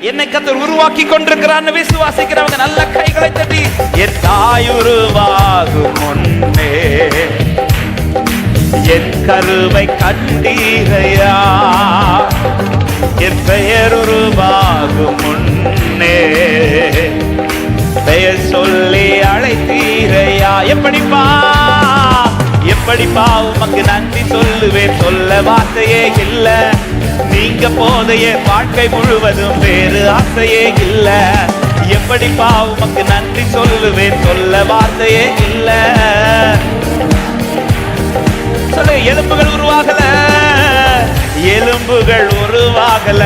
என்னை கர்த்தர் உருவாக்கி கொண்டிருக்கிறான்னு விசுவாசிக்கிறவங்க நல்ல கைகளை தட்டி, என் தாய் உருவாகும் முன்னே என் கருவை கண்டீரையா, என் பெயர் உருவாகும் முன்னே பெயர் சொல்லி அழைத்தீரையா. எப்படிப்பா எப்படிப்பா உமக்கு நன்றி சொல்லுவேன், சொல்ல வார்த்தையே இல்ல. நீங்க போதைய வாழ்க்கை முழுவதும் வேறு ஆசையே இல்ல. எப்படிப்பா உமக்கு நன்றி சொல்லுவேன், சொல்ல வார்த்தையே இல்ல. சொல்லு. எலும்புகள் உருவாகல, எலும்புகள் உருவாகல,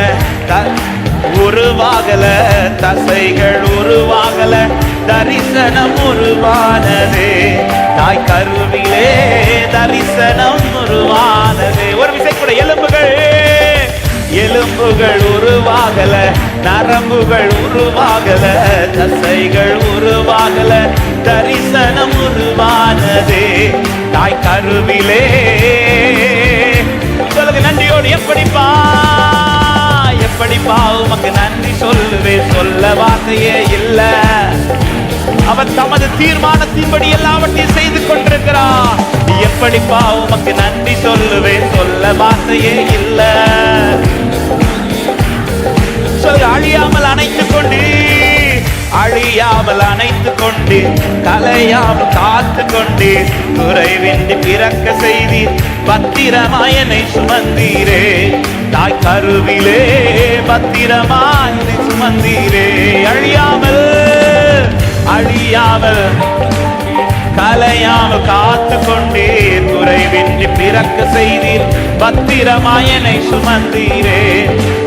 உருவாகல, தசைகள் உருவாகல, தரிசனம் உருவானதே. தாய் கருவிலே தரிசனம் உருவானதே. ஒரு விசை கூட. எலும்புகள் எலும்புகள் உருவாகல, நரம்புகள் உருவாகல, தசைகள் உருவாகல, தரிசனம் உருவானதே. தாய் கருவிலே. சொல்லுங்க நன்றியோடு. எப்படிப்பா எப்படிப்பா உமக்கு நன்றி சொல்லுவேன், சொல்ல வார்த்தையே இல்ல. அவர் தமது தீர்மானத்தின்படி எல்லாவற்றையும் செய்து கொண்டிருக்கிறார். எப்படிப்பா உமக்கு நன்றி சொல்லுவேன், சொல்ல வார்த்தையே இல்ல. சொல்ல. அழியாமல் அணைத்துக் கொண்டு, அழியாமல் அணைத்துக் கொண்டு, கலையாமல் காத்து கொண்டு, குறைவின்றி பிறக்க செய்தி பத்திரமாயனை சுமந்தீரே. தாய் கருவிலே பத்திரமாயனை சுமந்தீரே. அழியாமல் அழியாமல் கலையாமல் காத்து கொண்டே, குறைவின்றி பிறக்க செய்தீர் பத்திரமாயனை சுமந்தீரே.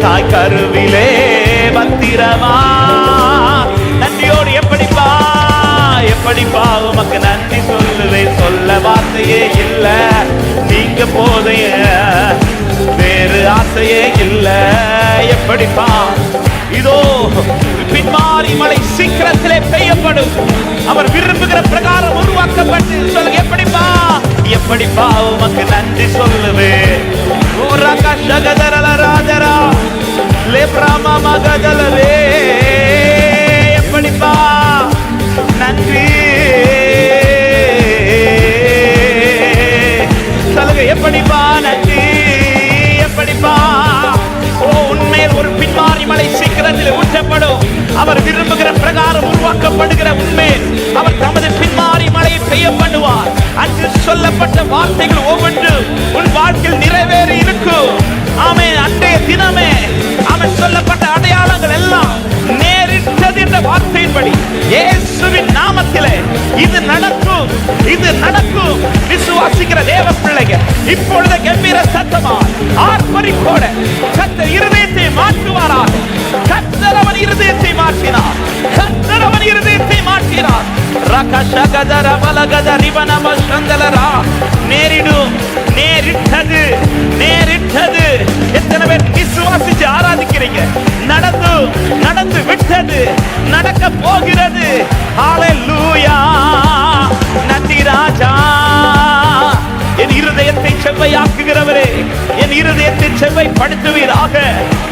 தாய் கருவிலே பத்திரமா. நன்றியோடு. எப்படிப்பா எப்படிப்பா உமக்கு நன்றி சொல்லுவேன், சொல்ல வார்த்தையே இல்ல. நீங்க போதைய வேறு ஆசையே இல்ல. எப்படிப்பா. இதோ பின்மாறி மழை சீக்கிரத்திலே பெய்யப்படும். அவர் விரும்புகிற பிரகாரம் உருவாக்கப்பட்டு. சொல்லுங்க. எப்படிப்பா எப்படிப்பா உமக்கு நன்றி சொல்லுவேன். எப்படிப்பா நன்றி சொல்லுங்க. எப்படிப்பா நன்றி. எப்படிப்பா. ஓ, உண்மையில் ஒரு பின்மாறி மழை சீக்கிரத்தில் ஊற்றப்படும். அவர் விரும்புகிற பிரகாரம் உருவாக்கப்படுகிற உண்மையில் அவர் தமது பின்மாறி மழையை பெய்ய பண்ணுவார். அன்று சொல்லப்பட்ட வார்த்தைகள் ஒவ்வொன்று உன் வாழ்க்கையில் நிறைவேறி இருக்கும். ஆமென். அன்றைய தினமே அவன் சொல்லப்பட்ட அடையாளங்கள் எல்லாம் நேரிட்டது என்ற வார்த்தையின்படி இயேசுவின் நாமத்திலே இது நடக்கும், இது நடக்கும். விசுவாசிக்கிற தேவ பிள்ளைகள் இப்பொழுது கம்பீர சத்தமா ஆர்ப்பரிப்போட கர்த்தர் இருதயத்தை மாற்றுவாராக. கர்த்தர் அவன் இருதயத்தை மாற்றினார். கர்த்தர் அவன் இருதயத்தை மாற்றினார். ரகஷகதர பலகத ரிவனம சந்தலரா. நேரிடும், நேரிட்டது, நேரிட்டது. எத்தனை பேர் விசுவாசிச்சு ஆராதிக்கிறீங்க? நடந்து நடந்து விட்டது, நடக்க போகிறது. ஹalleluya. நன்றி ராஜா. என் இருதயத்தை செவ்வையாக்குகிறவரே, என் இருதயத்தை செவ்வைப்படுத்துவீராக.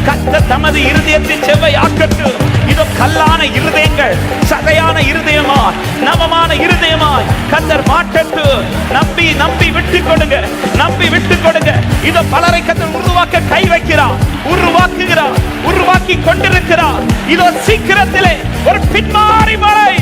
கர்த்தர் தமது இருதயத்தை செவ்வையாக்கட்டும். இதோ கல்லான இருதயங்கள் சதையான இருதயமாய், நவமான இருதயமாய் கர்த்தர் மாற்றட்டும். நம்பி நம்பி விட்டு கொடுங்க, நம்பி விட்டு கொடுங்க. இதோ பலரை கர்த்தர் உருவாக்க கை வைக்கிறார், உருவாக்குகிறார், உருவாக்கி கொண்டிருக்கிறார். இதோ சீக்கிரத்திலே ஒரு பின்மாறி மழை.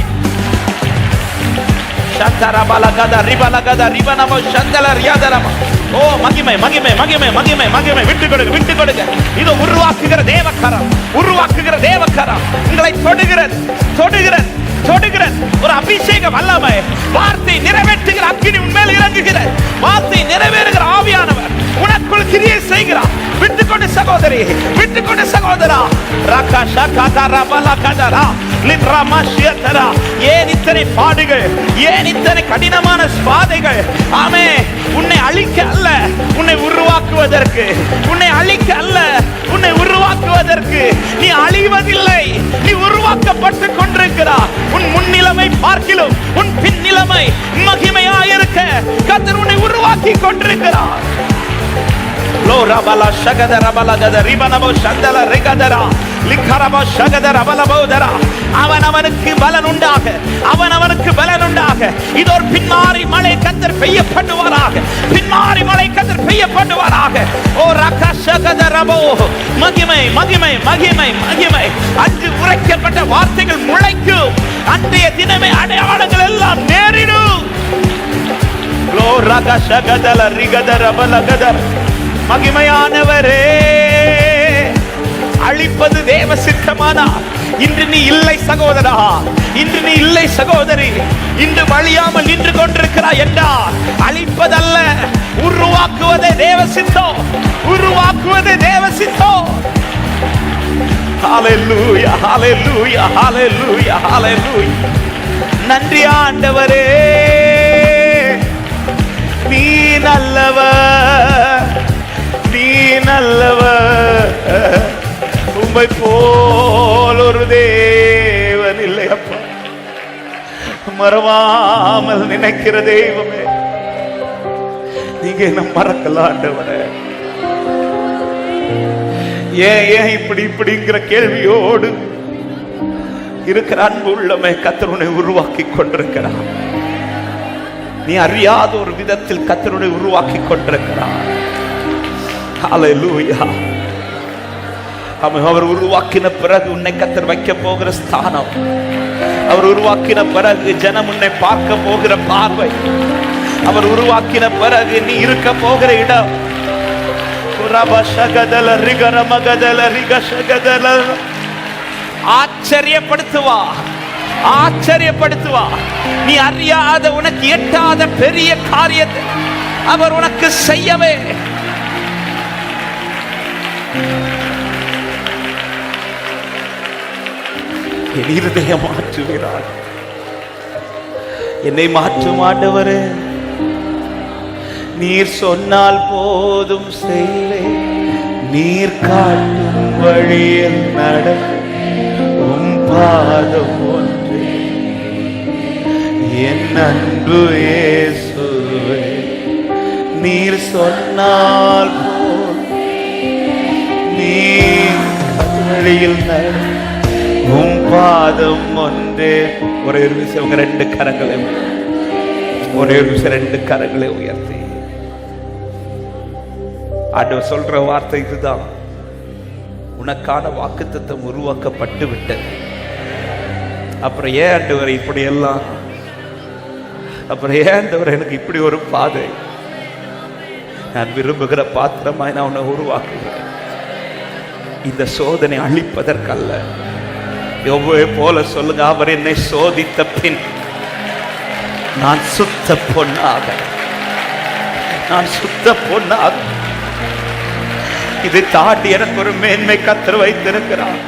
ஓ, மகிமை மகிமை மகிமை மகிமை மகிமை. விட்டு கொடுங்க, விட்டு கொடுங்க. இதோ உருவாக்குகிற தேவக்கரம், உருவாக்குகிற தேவக்கரம் உங்களை தொடுகிறது, தொடுகிறது, தொடுகிறது. ஒரு அபிஷேக வல்லமை. வார்த்தை நிறைவேற்றுகிற அக்கினி உண்மையில் இறங்குகிற வார்த்தை நிறைவேறுகிற ஆவியானவர் உனக்குள் கிரியை செய்கிறார். விட்டுக்கொண்டு சகோதரி, விட்டுக்கொண்டு சகோதரா. ரகஷா கதரா பலகதரா லிப்ரமாஷியதரா. ஏன் இத்தனை பாடுகள், ஏன் இத்தனை கடினமான பாதைகள்? ஆமே, உன்னை அழிக்க அல்ல, உன்னை உருவாக்குவதற்கு. உன்னை அழிக்க அல்ல, உன்னை உருவாக்குவதற்கு. நீ அழிவதில்லை, நீ உருவாக்கப்பட்டு கொண்டிருக்கிறார். உன் முன்னிலைமை பார்க்கிலும் உன் பின்னிலைமை மகிமையாயிருக்க கர்த்தர் உன்னை உருவாக்கி கொண்டிருக்கிறார். லோரபல ஷகதரபலகத ரிபனபோ சந்தல ரிகதரா லிகரபோ ஷகதரபலபோதரா. அவனவனுக்கு பலன் உண்டாக, அவனவனுக்கு பலன் உண்டாக. இது ஒரு பின்மாறி மழை கர்த்தர் பெய்ய பண்ணுவாராக, பின்மாறி மழை கர்த்தர் பெய்ய பண்ணுவாராக. ஓ ரகஷகதரபோ. மகிமை மகிமை மகிமை மகிமை. அன்று உரைக்கப்பட்ட வார்த்தைகள் முளைக்கும். அன்றைய தினமே அடையாளங்கள் எல்லாம் நேரிடும். மகிமையானவரே, அழிப்பது தேவ சித்தமானா இன்று நீ இல்லை சகோதரா, இன்று நீ இல்லை சகோதரி, இன்று வழியாமல் நின்று கொண்டிருக்கிறாய் என்றால் அழிப்பதல்ல, உருவாக்குவதே தேவ சித்தம், உருவாக்குவதே தேவ சித்தம். ஹalleluya ஹalleluya ஹalleluya ஹalleluya. நன்றி ஆண்டவரே, நீ நல்லவர், நீ நல்லவர். உம்மை போல் ஒரு தேவன் இல்லை அப்பா. மறவாமல் நினைக்கிற தெய்வமே, நீங்க என்ன மறக்கல ஆண்டவரே. ஏன் ஏன் இப்படி இப்படிங்கிற கேள்வியோடு இருக்கிற அன்பு உள்ளமே கர்த்தருனை உருவாக்கி கொண்டிருக்கிறார். நீ அறியாத ஒரு விதத்தில் கர்த்தருனை உருவாக்கி கொண்டிருக்கிறார். ஹalleluya. அவர் உருவாக்கின பிறகு உன்னை கர்த்தர் வைக்க போகிற ஸ்தானம், அவர் உருவாக்கின பிறகு ஜனம் உன்னை பார்க்க போகிற பார்வை, அவர் உருவாக்கின பிறகு நீ இருக்க போகிற இடம். ஆச்சரியப்படுத்துவா, ஆச்சரியப்படுத்துவா. நீ அறியாத, உனக்கு எட்டாத பெரிய காரியத்தை அவர் உனக்கு செய்யவே. என் இருதயம் மாற்றுகிறார், என்னை மாற்றும் ஆண்டவரே. நீர் சொன்னால் போதும் செய்வே, நீர் காட்டும் வழியில் நடக்கும் பாதம் ஒன்றே. என் அன்பு இயேசுவே, நீர் சொன்னால் போதும், நீர் வழியில் நடக்கும் பாதம் ஒன்றே. ஒரே ஒரு விஷயம், உங்க ரெண்டு கரங்களை, ஒரே ஒரு விஷயம், ரெண்டு கரங்களை உயர்த்தி ஆண்டவர் சொல்ற வார்த்தை இதுதான். உனக்கான வாக்குத்தத்தம் உருவாக்கப்பட்டு விட்டது. அப்புறம் ஏன் ஆண்டவர் இப்படி எல்லாம், அப்புறம் ஏன் ஆண்டவர் எனக்கு இப்படி ஒரு பாதை? நான் விரும்புகிற பாத்திரமாய் நான் உன்னை உருவாக்குகிறேன். இந்த சோதனை அழிப்பதற்கல்ல. எவ்வளவு போல சொல்லுங்க, அவர் என்னை சோதித்த பின் நான் சுத்த பொன்னாக, நான் சுத்த பொன்னாக. இதை தாண்டி எனக்கு ஒரு மேன்மை கர்த்தர் வைத்திருக்கிறார்.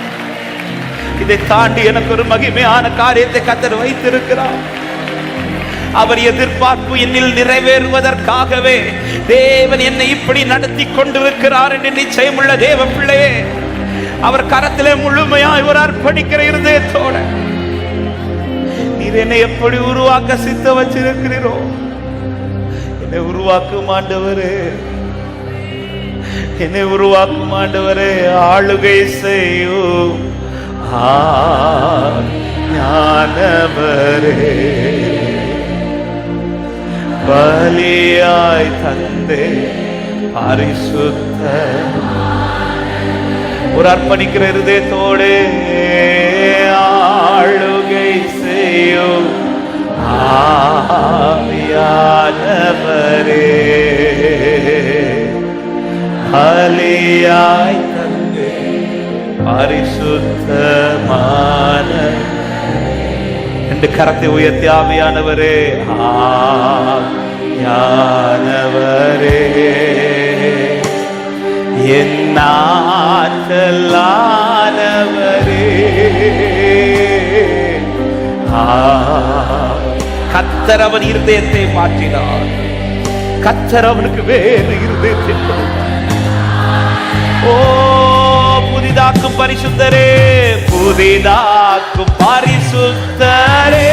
இதை தாண்டி எனக்கு ஒரு மகிமையான காரியத்தை கர்த்தர் வைத்திருக்கிறார். அவர் எதிர்பார்ப்பு என்னில் நிறைவேறுவதற்காகவே தேவன் என்னை இப்படி நடத்தி கொண்டிருக்கிறார் என்று நிச்சயமுள்ள தேவ பிள்ளையே, அவர் கரத்திலே முழுமையாய் ஒரு அர்ப்பணிக்கிற இருதயத்தோட நீர் என்னை எப்படி உருவாக்க சித்த வச்சிருக்கிறீரோ, என்னை உருவாக்கும் ஆண்டவரே, என்னை உருவாக்கும் ஆண்டவரே. ஆளுகை செய்யும் ஞானவரே, பலியாய் தந்தே பரிசுத்த. ஒரு அர்ப்பணிக்கிற இருதயத்தோடு ஆளுகை செய்யும் ஆவியானவரே, பலியாய் தந்தே பரிசுத்தமான. ரெண்டு கரத்தை உயர்த்தி ஆவியானவரே, ஆவியானவரே, என் ஆற்றலானவரே. கர்த்தர் அவன் இருதயத்தை மாற்றினார், கர்த்தர் அவனுக்கு வேறு இருதயத்தை கொடுத்தார். ஓ புதிதாக்கும் பரிசுத்தரே, புதிதாக்கும் பரிசுத்தரே,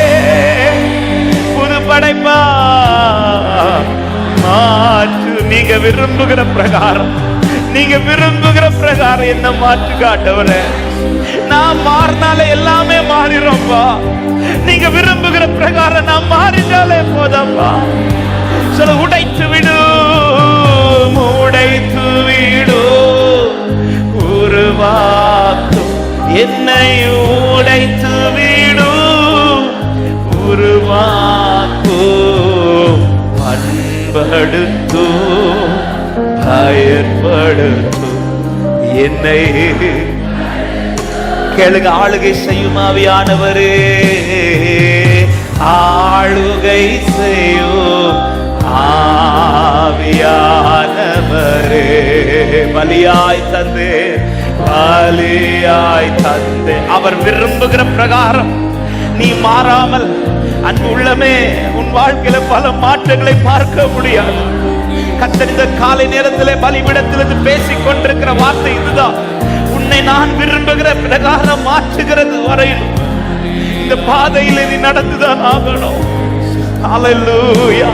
புது படைப்பா மாற்று. நீங்க விரும்புகிற பிரகாரம் நீங்க விரும்புகிற பிரகாரம் என்ன மாற்றுங்க ஆண்டவரே. நான் மாறினாலே எல்லாமே மாறிடும்பா. நீங்க விரும்புகிற பிரகாரம் நான் மாறினாலே போதப்பா. சொல்ல, உடைத்து விடு, உடைத்து விடு, உருவாக்கும் என்னை உடைத்து விடு, உருவாக்கும், பண்படுத்து, பயன்படுத்து என்னை. கேளுங்க, ஆளுகை செய்யும் ஆவியானவரே, ஆளுகை செய்யும் ஆவியானவரே, பலியாய் தந்தே, பலியாய் தந்தே. அவர் விரும்புகிற பிரகாரம் நீ மாறாமல், அன்பு உள்ளமே, உன் வாழ்க்கையில பல மாற்றங்களை பார்க்க முடியாது. கர்த்தர் இந்த காலை நேரத்திலே பலிபீடத்திலிருந்து பேசிக் கொண்டிருக்கிற வார்த்தை இதுதான். உன்னை நான் விரும்புகிற பிரகாரம் மாற்றுகிறது வரையில் இந்த பாதையில் நீ நடந்துதான் ஆகணும். ஹல்லேலூயா.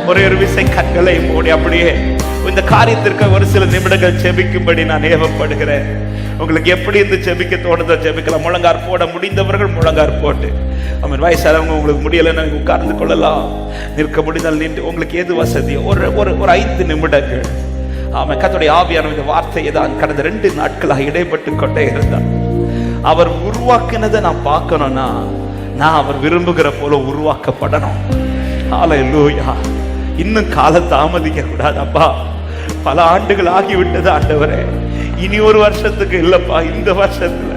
ஒரே ஒரு விசை கண்களை மூடி அப்படியே இந்த காரியத்திற்கு ஒரு சில நிமிடங்கள் ஜெபிக்கும்படி நான் ஏவப்படுகிறேன். உங்களுக்கு எப்படி இந்த ஜெபிக்க தோணுதோ ஜெபிக்கலாம். முழங்கார் போட முடிந்தவர்கள் முழங்கார் போட்டு, அவன் வயசானவங்க உங்களுக்கு முடியலைன்னு உட்கார்ந்து கொள்ளலாம். நிற்க முடிந்தால் நின்று, உங்களுக்கு எது வசதியோ ஒரு 5 நிமிடங்கள். அவன் கர்த்தருடைய ஆவியானவர் இந்த வார்த்தையை தான் கடந்த 2 நாட்களாக இடைப்பட்டு கொண்டே இருந்தார். அவர் உருவாக்கினதை நான் பார்க்கணும்னா நான் அவர் விரும்புகிற போல உருவாக்கப்படணும். ஹல்லேலூயா. இன்னும் காலம் தாமதிக்க கூடாது அப்பா. பல ஆண்டுகள் ஆகிவிட்டது ஆண்டவரே. இனி ஒரு வருஷத்துக்கு இல்லப்பா, இந்த வருஷத்துல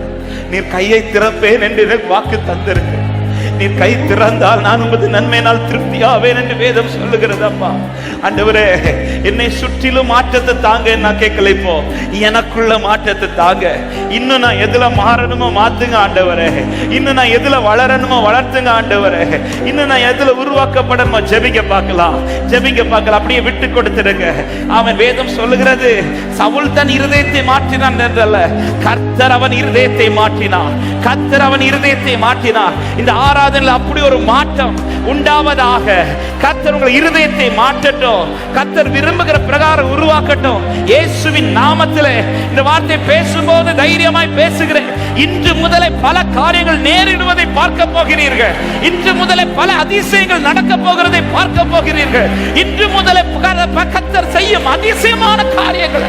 நீர் கையை திறப்பேன் என்று எனக்கு வாக்கு தந்திருக்கு. நீர் கை திறந்தால் நான் உமது நன்மையினால் திருப்தியாவேன் என்று வேதம் சொல்லுகிறது அப்பா. ஆண்டவரே, என்னை சுற்றிலும் மாற்றத்தை தாங்க. நான் கேட்கல, இப்போ எனக்குள்ள மாற்றத்தை தாங்க. இன்னும் நான் எதுல மாறணுமோ மாத்துங்க ஆண்டவரே. இன்னும் நான் எதுல வளரணுமோ வளர்த்துங்க ஆண்டவரே. இன்னும் நான் எதுல உருவாக்கப்படணுமோ ஜெபிக்க பார்க்கலாம், ஜெபிக்க பார்க்கலாம். அப்படியே விட்டு கொடுத்துடுங்க. அவன் வேதம் சொல்லுகிறது, சவுல் தன் இருதயத்தை மாற்றினான் என்றல்ல, கர்த்தர் அவன் இருதயத்தை மாற்றினான். கர்த்தர் அவன் இருதயத்தை மாற்றினான். இந்த ஆராதனையில் அப்படி ஒரு மாற்றம் உண்டாவதாக. கர்த்தர் உங்கள் இருதயத்தை மாற்றட்டும். கர்த்தர் விரும்புகிற பிரகாரம் உருவாக்கட்டும். இயேசுவின் நாமத்திலே இந்த வார்த்தை பேசும்போது தைரியமாய் பேசுகிறேன். இன்று முதலே பல காரியங்கள் நேரிடுவதை பார்க்க போகிறீர்கள். இன்று முதலே பல அதிசயங்கள் நடக்க போகிறதை பார்க்க போகிறீர்கள். இன்று முதலே கர்த்தர் செய்யும் அதிசயமான காரியங்கள்.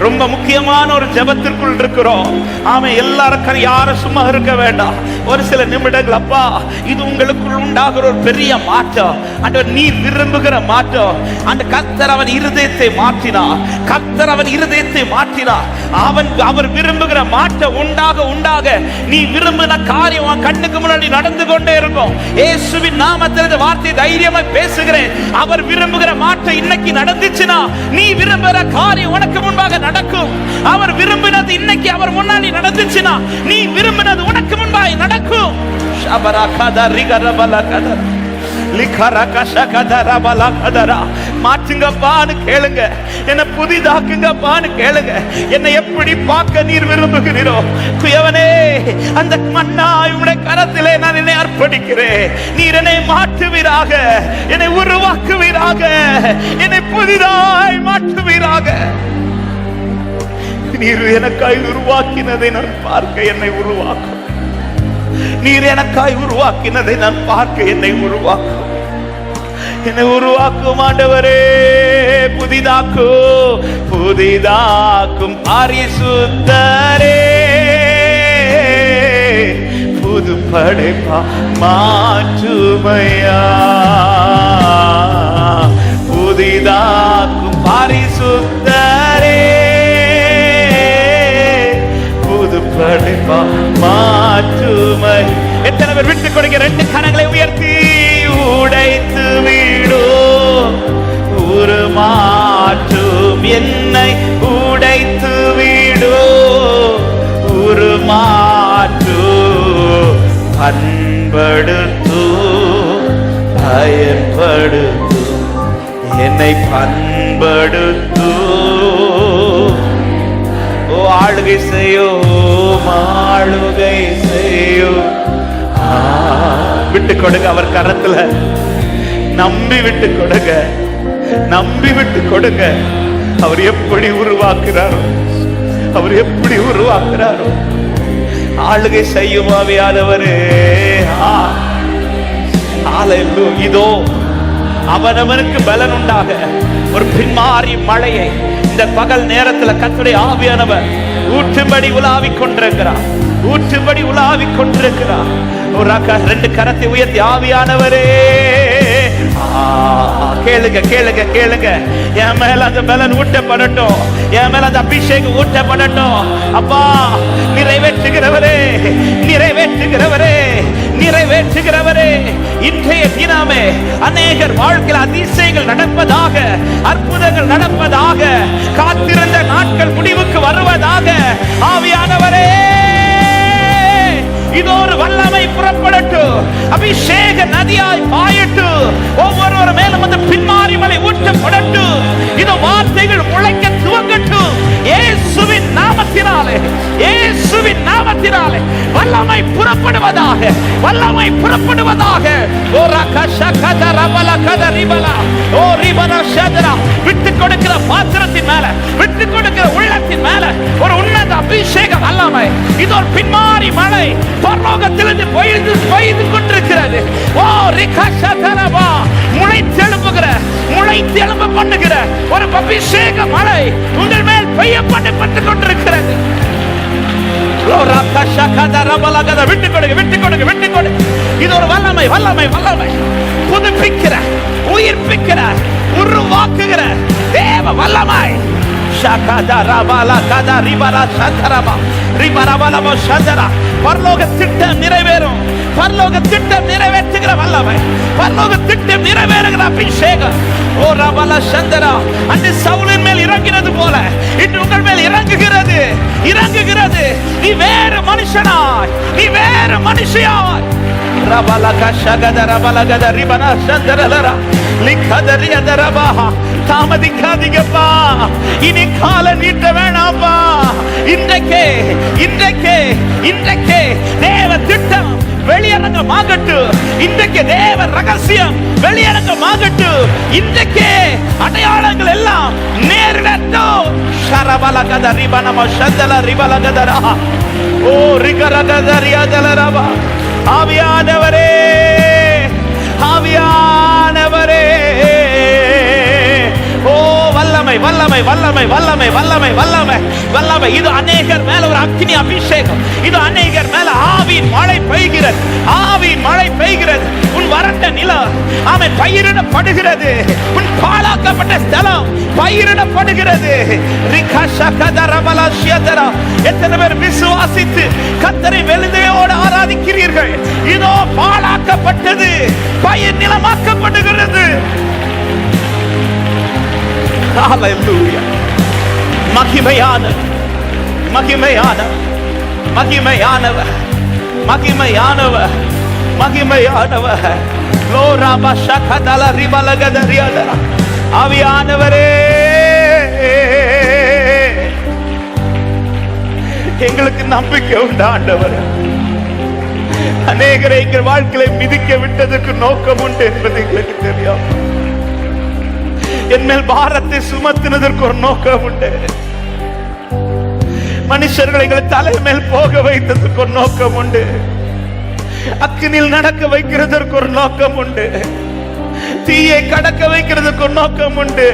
ரொம்ப முக்கியமான ஒரு ஜெபத்திற்குள் இருக்கிறோம். ஆமா, எல்லாருக்கும் யாரும் சும்மா இருக்க வேண்டாம். ஒரு சில நிமிடங்கள் அப்பா, இது உங்களுக்குள் உண்டாகிற ஒரு பெரிய மாற்றம். ஆண்டவர் நீர் விரும்புகிற மாற்றம். அந்த கர்த்தர் அவன் இருதயத்தை மாற்றினார். கர்த்தர் அவன் இருதயத்தை மாற்றினார். அவர் விரும்புகிற மாற்றம் உண்டாக நீ விரும்பின காரியம் உன் கண்ணுக்கு முன்னாடி நடந்து கொண்டே இருக்கும். இயேசுவின் நாமத்தில் இந்த வார்த்தை தைரியமாய் பேசுகிறேன். அவர் விரும்புகிற மாற்றம் இன்னைக்கு நடந்துச்சுன்னா நீ விரும்புகிற காரியம் உனக்கு முன்பாக நடக்கும். அவர் விரும்பினது இன்னைக்கு அவர் முன்னாடி நடந்துச்சுன்னா நீ விரும்பினது உனக்கு முன்பாக நடக்கும். மாற்றுங்கப்பான்னு கேளுங்க, என்ன புதிதாக்குங்கப்பான்னு கேளுங்க. என்னை எப்படி பார்க்க நீர் விரும்புகிறீரோ குயவனே, அந்த மன்னாய் உம்முடைய கரத்திலே நான் என்னை அர்ப்பணிக்கிறேன். நீர் என்னை மாற்றுவீராக, என்னை உருவாக்குவீராக, என்னை புதிதாய் மாற்றுவீராக. நீர் எனக்காய் உருவாக்கினதை நான் பார்க்க என்னை உருவாக்கும். நீர் எனக்காய் உருவாக்கினதை நான் பார்க்க என்னை உருவாக்கும். என்னை உருவாக்கும் ஆண்டவரே, புதிதாக்கும் பரிசுத்தரே, புது படைப்பா மாற்றுமையா. புதிதாக்கும் பரிசுத்தரே, புது படைப்பா மாற்றுமை. எத்தனை பேர் விட்டு கொடுங்க? 2 கரங்களை உயர்த்தி உடைத்து விடு, உருமாற்றும் என்னை உடைத்து விடு, உருமாற்று, பண்படுத்து, பயன்படுத்து, என்னை பண்படுத்து. ஓ ஆளுகை செய்யோ, ஆளுகை செய்யோ. விட்டு கொடுங்க, அவர் கரத்துல நம்பி விட்டு கொடுங்க. நம்பி விட்டு கொடுங்க. அவர் எப்படி உருவாக்குறாரோ, அவர் எப்படி உருவாக்குறாரோ ஆளுகை செய்யும் ஆவியானவரே. இதோ அவனவனுக்கு பலன் உண்டாக ஒரு பின்மாறி மழையை இந்த பகல் நேரத்தில் கர்த்தருடைய ஆவியானவர் ஊற்றும்படி உலாவிக் கொண்டிருக்கிறார், ஊற்றும்படி உலாவிக் கொண்டிருக்கிறார். ஒரு ரெண்டு கரத்தை உயர்த்தி ஆவியானவரே கேளுங்க கேளுங்க கேளுங்க. என் மேல அந்த பலன் ஊட்டப்படட்டும், என் மேல அந்த அபிஷேகம் ஊட்டப்படட்டும். அப்பா நிறைவேற்றுகிறவரே, நிறைவேற்றுகிறவரே, நிறைவேற்றுகிறவரே. இன்றைய தினமே அநேகர் வாழ்க்கையில் அதிசயங்கள் நடப்பதாக, அற்புதங்கள் நடப்பதாக, காத்திருந்த நாட்கள் முடிவுக்கு வருவதாக. ஆவியானவரே இது ஒரு வல்லமை புறப்படட்டும், அபிஷேக நதியாய் பாயட்டும், ஒவ்வொருவர் மேலும் அந்த பின்மாறி மலை ஊற்றப்படட்டும். இது வார்த்தைகள் முளைக்க துவங்கட்டும். இயேசுவின் நாமத்தினாலே, இயேசுவின் நாமத்தினாலே வல்லமை புறப்படுவதாக, வல்லமை புறப்படுவதாக. ஓ ரகஷகத ரபல கத ரிபல ஓ ரிபன ஷதரா. விட்டு கொடுக்கிற பாத்திரத்தின் மேல, விட்டு கொடுக்கிற உள்ளத்தின் மேல ஒரு உன்னத அபிஷேக வல்லமை. இது ஒரு பின்மாறி மலை பரலோகத்திலிருந்து பெய்து கொண்டிருக்கிறது. ஓ ரிகஷதரபா. முளைத்தெழும்புகிற, முளைத்தெழும்ப பண்ணுகிற ஒரு அபிஷேக மலை உங்கள் மேல் பெய்யப்பட்டு கொண்டிருக்கிறது. விட்டு கொடுங்க, விட்டு கொடுங்க, விட்டு கொடுங்க. இது ஒரு வல்லமை, வல்லமை, வல்லமை. புதுப்பிக்கிற, உயிர்ப்பிக்கிற, உருவாக்குகிற தேவ வல்லமை. பரலோக திட்டம் நிறைவேறும், பரலோக திட்டம் நிறைவேற்றுகிற வல்லமை, பரலோக திட்டம் நிறைவேறுகிற அபிஷேகம். ஓ ரபல சந்தரா. அன்று சவுலின் மேல் இறங்கினது போல இன்று உங்கள் மேல் இறங்குகிறது, இறங்குகிறது. நீ வேறு மனுஷனாய், நீ வேறு மனுஷியாய். ரபல கஷகத ரபல கத ரிபன சந்தரலரா லிகதரி அதரபா. தாமதிக்காதீங்கப்பா, இனி கால நீட்ட வேணாம்பா. இன்றைக்கே, இன்றைக்கே, இன்றைக்கே தேவ திட்டம் வெளியரங்கமாகட்டும். இன்றைக்கு தேவ ரகசியம் வெளியரங்கமாகட்டும். இன்றைக்கே அடையாளங்கள் எல்லாம் நேரிடட்டும். ஷரபலகத ரிபனம ஷந்தல ரிபலகதரா. ஓ ரிகரகதரியாதலரபா. ஆவியானவரே, ஆவியானவரே. ஓ வல்லமை, வல்லமை, வல்லமை, வல்லமை, வல்லமை, வல்லமை, வல்லமை. இது அநேகர் மேல ஒரு அக்கினி அபிஷேகம். இது அநேகர் மேல ஆவியின் மழை பெய்கிறது, ஆவியின் மழை பெய்கிறது. உன் வறண்ட நிலம் ஆமென் பயிரிடப்படுகிறது. உன் பாழாக்கப்பட்ட ஸ்தலம் பயிரிடப்படுகிறது. எத்தனை பேர் விசுவாசித்து கர்த்தரை வெள்ளையோடு ஆராதிக்கிறீர்கள்? இதோ பாழாக்கப்பட்டது பயிர் நிலமாக்கப்படுகிறது. மகிமையான, மகிமையான, மகிமையானவர், மகிமையானவர், மகிமையானவர். ஆவியானவரே எங்களுக்கு நம்பிக்கை உண்டு ஆண்டவர். அநேகரை எங்கள் வாழ்க்கையை மிதிக்க விட்டதற்கு நோக்கம் உண்டு என்பது எங்களுக்கு தெரியும். என் மேல் பாரத்தை சுமத்தினதற்கு ஒரு நோக்கம் உண்டு. மனுஷர்களை எங்கள் தலை மேல் போக வைத்ததற்கு ஒரு நோக்கம் உண்டு. அக்கினில் நடக்க வைக்கிறதற்கு ஒரு நோக்கம் உண்டு. தீயை கடக்க வைக்கிறதுக்கு ஒரு நோக்கம் உண்டு.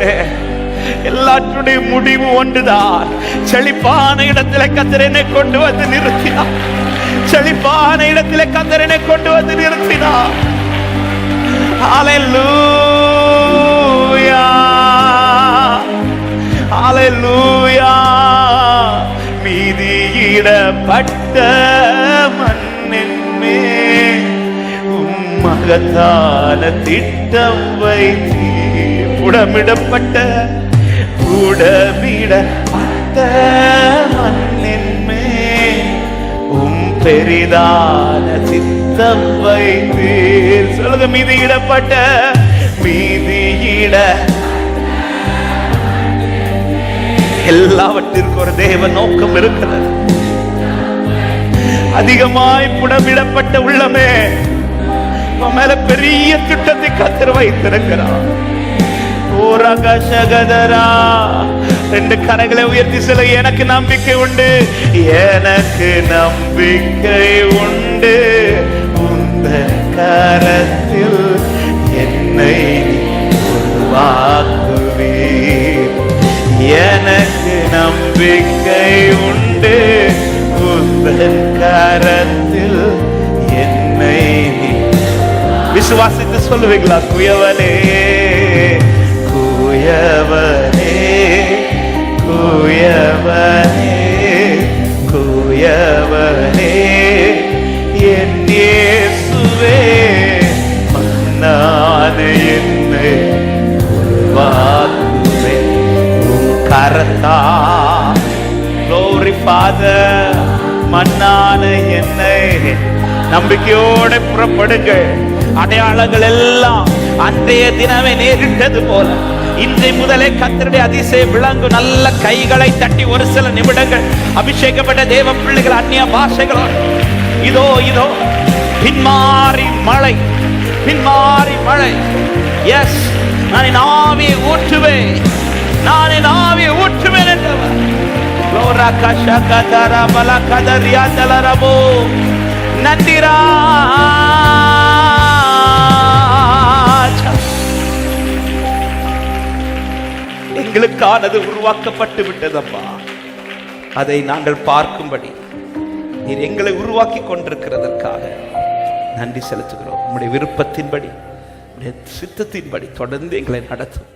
எல்லாற்றுடைய முடிவு ஒன்றுதான். செழிப்பான இடத்திலே கர்த்தர் என்னை கொண்டு வந்து நிறுத்தினார். செழிப்பான இடத்திலே கர்த்தர் என்னை கொண்டு வந்து நிறுத்தினார். ஹல்லேலூயா, ஹல்லேலூயா. மீதியிடப்பட்ட மண்ணின் மேல் மகத்தான திட்டம் வைத்தீர். புடமிடப்பட்ட, புடமிடப்பட்ட மண்ணின் மேல் பெரிதான சித்தம் வைத்தீர். சொல்லுங்க, மீதியிடப்பட்ட, மீதியிட எல்லாவற்றிற்கும் ஒரு தேவ நோக்கம் இருக்கிறது. அதிகமாய் புடமிடப்பட்ட உள்ளமே மேல பெரிய திட்டத்தை கர்த்தர் வைத்திருக்கிறார். ஓ ஓரகசகதரா. ரெண்டு கரங்களை உயர்த்தி சொல்ல, எனக்கு நம்பிக்கை உண்டு, எனக்கு நம்பிக்கை உண்டு, உந்தன் கரத்தில் என்னை உருவாக்குவீர். எனக்கு நம்பிக்கை உண்டு, உந்தன் கரத்தில் என்னை. விசுவாசித்து சொல்லுவீங்களா? குயவனே குயவனே குயவனே குயவனே என் இயேசுவே, மன்னான என்னை உருவாக்குவே உம் கரத்தா. Glory Father, மன்னான என்னை. நம்பிக்கையோடு புறப்படுங்கள். அடையாளங்கள் எல்லாம் அன்றைய தினமே நேரிட்டது போல இன்றைய முதலே கர்த்தருடைய அதிசய விளங்கு. நல்ல கைகளை தட்டி ஒரு சில நிமிடங்கள் அபிஷேகப்பட்ட தேவ பிள்ளைகள் அந்நிய பாஷைகளோடு இதோ இதோ பின்மாறி மழை, பின்மாறி மழை. எஸ், நான் என் ஆவியை ஊற்றுவேன், நான் என் ஆவியை ஊற்றுவேன் என்றவர். நந்திரா எங்களுக்கானது உருவாக்கப்பட்டு விட்டதப்பா. அதை நாங்கள் பார்க்கும்படி நீர் எங்களை உருவாக்கி கொண்டிருக்கிறதற்காக நன்றி செலுத்துகிறோம். உம்முடைய விருப்பத்தின்படி, உம்முடைய சித்தத்தின்படி தொடர்ந்து எங்களை நடத்தும்.